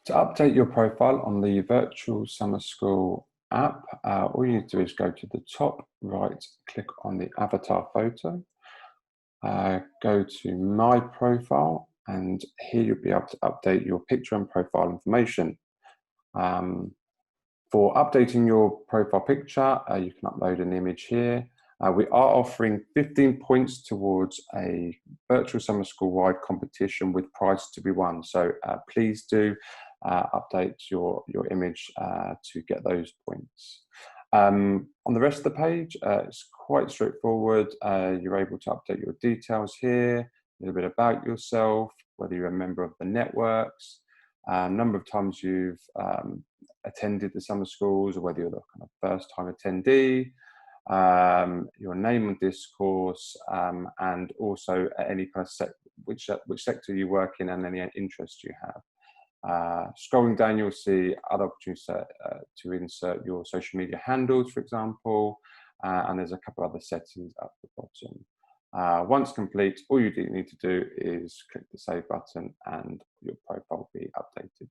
To update your profile on the Virtual Summer School app, all you need to do is go to the top right, click on the avatar photo, go to My Profile, and here you'll be able to update your picture and profile information. For updating your profile picture, you can upload an image here. We are offering 15 points towards a virtual summer school-wide competition with prizes to be won. So please do update your image to get those points. On the rest of the page, it's quite straightforward. You're able to update your details here, a little bit about yourself, whether you're a member of the networks, number of times you've attended the summer schools, or whether you're the kind of first-time attendee, your name on discourse, and also any kind of which sector you work in and any interests you have. Scrolling down, you'll see other opportunities to insert your social media handles, for example, and there's a couple other settings at the bottom. Once complete, all you need to do is click the save button and your profile will be updated.